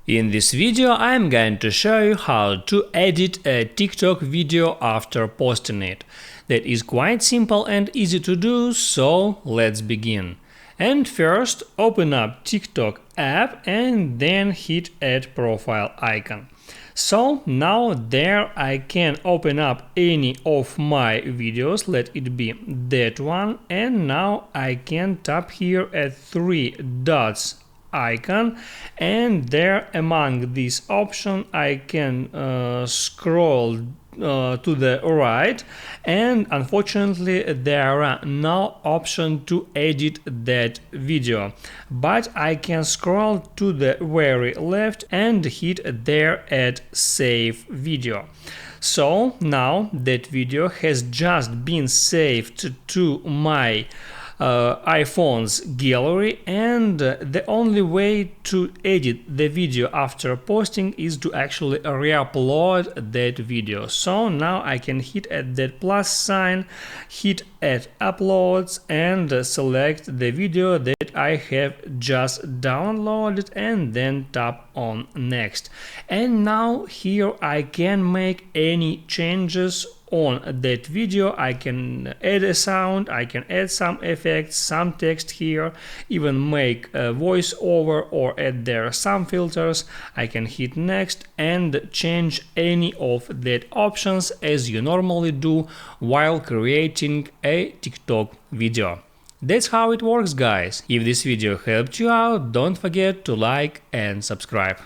In this video I'm going to show you how to edit a TikTok video after posting it. That is quite simple and easy to do, so let's begin. And first open up TikTok app and then hit add profile icon. So now there I can open up any of my videos, let it be that one, and now I can tap here at three dots icon, and there among these options I can scroll to the right, and unfortunately there are no option to edit that video, but I can scroll to the very left and hit there at save video. So now that video has just been saved to my iPhone's gallery, and the only way to edit the video after posting is to actually re-upload that video. So now I can hit at that plus sign, hit at uploads, and select the video that I have just downloaded and then tap on next. And now here I can make any changes on that video. I can add a sound, I can add some effects, some text here, even make a voiceover or add there some filters. I can hit next and change any of that options as you normally do while creating a TikTok video. That's how it works, guys. If this video helped you out, don't forget to like and subscribe.